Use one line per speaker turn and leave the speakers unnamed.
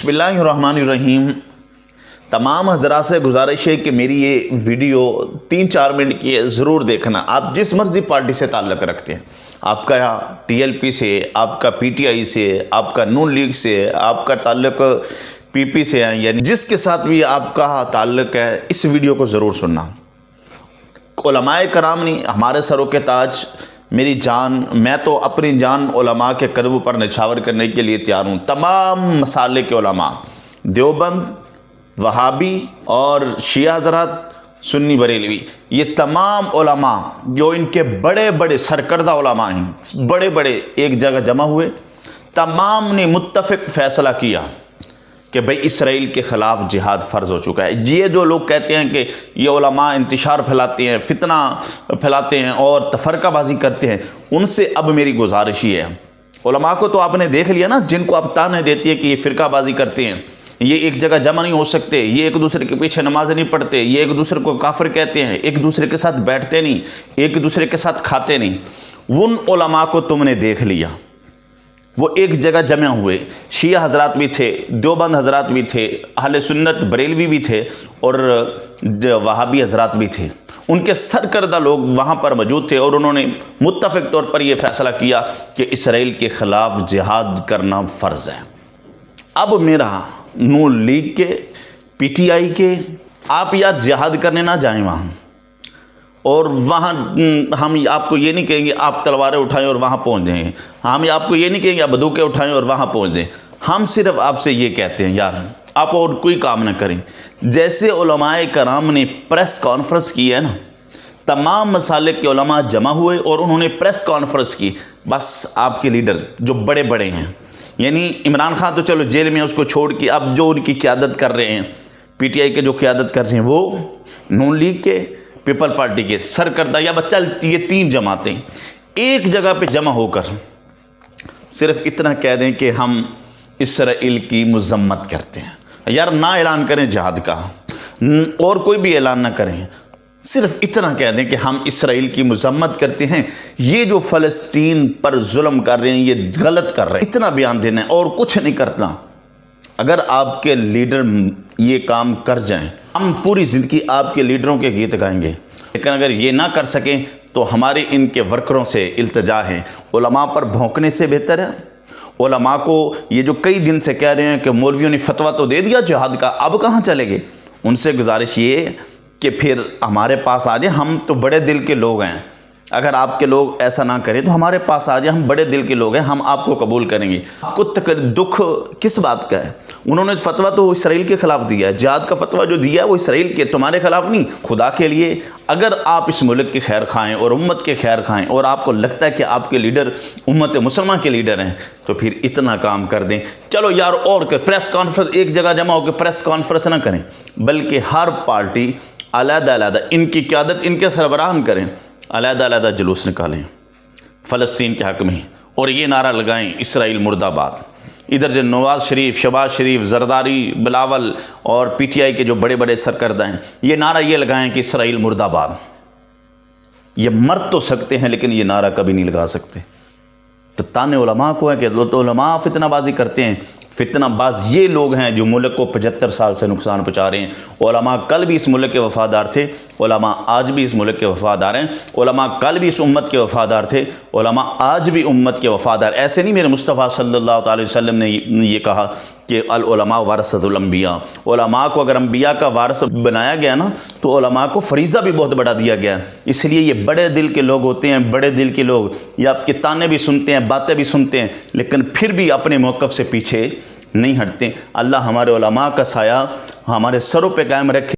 बिस्मिल्लाहिर्रहमानिर्रहीम। तमाम हज़रात से गुजारिश है कि मेरी ये वीडियो 3-4 मिनट की है, ज़रूर देखना। आप जिस मर्ज़ी पार्टी से ताल्लुक़ रखते हैं, आपका TLP से, आपका PTI से, आपका नून लीग से, आपका ताल्लुक़ PP से है, यानी जिसके साथ भी आपका ताल्लुक़ है, इस वीडियो को ज़रूर सुनना। उलमाए कराम ने हमारे सरों के ताज, मेरी जान, मैं तो अपनी जान उलमा के कदमों पर निछावर करने के लिए तैयार हूँ। तमाम मसाले के उलमा, देवबंद, वहाबी और शिया हज़रात, सुन्नी बरेलवी, ये तमाम उलमा जो इनके बड़े बड़े सरकर्दा उलमा हैं, बड़े बड़े एक जगह जमा हुए, तमाम ने मुत्तफ़िक फ़ैसला किया कि भाई इसराइल के ख़िलाफ़ जिहाद फ़र्ज़ हो चुका है। ये जो लोग कहते हैं कि ये उलमा इंतशार फैलाते हैं, फितना फैलाते हैं और तफ़रक़ाबाज़ी करते हैं, उनसे अब मेरी गुजारिश ही है। उलमा को तो आपने देख लिया ना, जिनको अब ताने देती है कि ये फ़िरक़ाबाज़ी करते हैं, ये एक जगह जमा नहीं हो सकते, ये एक दूसरे के पीछे नमाज़ नहीं पढ़ते, ये एक दूसरे को काफिर कहते हैं, एक दूसरे के साथ बैठते नहीं, एक दूसरे के साथ खाते नहीं। उन उलमा को तुमने देख लिया, वो एक जगह जमा हुए। शिया हज़रात भी थे, देवबंद हज़रात भी थे, अहले सुन्नत बरेलवी भी थे और वहाबी हज़रात भी थे। उनके सरकर्दा लोग वहाँ पर मौजूद थे और उन्होंने मुत्तफ़िक तौर पर यह फ़ैसला किया कि इसराइल के ख़िलाफ़ जिहाद करना फ़र्ज़ है। अब मेरा नून लीग के, PTI के, आप यार जिहाद करने ना जाएं वहाँ, और वहाँ हम आपको ये नहीं कहेंगे आप तलवारें उठाएं और वहाँ पहुँच जाएंगे, हम आपको ये नहीं कहेंगे आप बंदूकें उठाएं और वहाँ पहुँच जाएं। हम सिर्फ आपसे ये कहते हैं यार आप और कोई काम ना करें। जैसे उलमाए कराम ने प्रेस कॉन्फ्रेंस की है ना, तमाम मसालिक के उलमा जमा हुए और उन्होंने प्रेस कॉन्फ्रेंस की। बस आपके लीडर जो बड़े बड़े हैं, यानी इमरान खान तो चलो जेल में, उसको छोड़ के अब जो उनकी क़यादत कर रहे हैं, PTI के जो क़यादत कर रहे हैं, वो नून लीग के, पीपल पार्टी के सरकर्दा या बच्चा, ये 3 जमातें एक जगह पे जमा होकर सिर्फ इतना कह दें कि हम इसराइल की मज़म्मत करते हैं। यार ना ऐलान करें जिहाद का, और कोई भी ऐलान ना करें, सिर्फ इतना कह दें कि हम इसराइल की मज़म्मत करते हैं, ये जो फ़लस्तीन पर जुल्म कर रहे हैं ये गलत कर रहे हैं, इतना बयान देना है और कुछ नहीं करना। अगर आपके लीडर ये काम कर जाएं, हम पूरी ज़िंदगी आपके लीडरों के गीत गाएंगे, लेकिन अगर ये ना कर सकें तो हमारे इनके वर्करों से इल्तिजा है, उलमा पर भौंकने से बेहतर है। उलमा को ये जो कई दिन से कह रहे हैं कि मौलवियों ने फतवा तो दे दिया जिहाद का, अब कहाँ चले गए, उनसे गुजारिश ये कि फिर हमारे पास आ जाए। हम तो बड़े दिल के लोग हैं, अगर आपके लोग ऐसा ना करें तो हमारे पास आ जाए, हम बड़े दिल के लोग हैं, हम आपको कबूल करेंगे। आपको दुख किस बात का है? उन्होंने फतवा तो इसराइल के ख़िलाफ़ दिया है, जिहाद का फतवा जो दिया है वो इसराइल के, तुम्हारे ख़िलाफ़ नहीं। खुदा के लिए अगर आप इस मुल्क के खैर खाएँ और उम्मत के खैर खाएँ और आपको लगता है कि आपके लीडर उम्मत मुसलमान के लीडर हैं, तो फिर इतना काम कर दें। चलो यार, और प्रेस कॉन्फ्रेंस एक जगह जमा होकर प्रेस कॉन्फ्रेंस ना करें, बल्कि हर पार्टी अलग-अलग इनकी क़यादत इनके सरबराह करें, अलग-अलग जुलूस निकालें फ़लस्तीन के हक़ में और ये नारा लगाएं इसराइल मुर्दाबाद। इधर जो नवाज़ शरीफ, शहबाज शरीफ, जरदारी, बिलावल और PTI के जो बड़े बड़े सरकर्दा हैं, ये नारा ये लगाएं कि इसराइल मुर्दाबाद। ये मर तो सकते हैं लेकिन ये नारा कभी नहीं लगा सकते। तो ताने उलमा को है कि तो उलमा फितनाबाजी करते हैं। फितनाबाज ये लोग हैं जो मुल्क को 75 साल से नुकसान पहुँचा रहे हैं। उलमा कल भी इस मुल्क के वफ़ादार थे, उलमा आज भी इस मुल्क के वफ़ादार हैं। उलमा कल भी इस उम्मत के वफ़ादार थे, उलमा आज भी उम्मत के वफ़ादार। ऐसे नहीं मेरे मुस्तफ़ा सल्लल्लाहु अलैहि वसल्लम ने ये कहा कि अल उलमा वरसतुल अंबिया, उलमा को अगर अंबिया का वारिस बनाया गया ना, तो उलमा को फरीज़ा भी बहुत बड़ा दिया गया। इसलिए ये बड़े दिल के लोग होते हैं, बड़े दिल के लोग ये आपके ताने भी सुनते हैं, बातें भी सुनते हैं, लेकिन फिर भी अपने मौक़िफ़ से पीछे नहीं हटते। अल्लाह हमारे उलमा का साया हमारे सरों पे कायम रखे।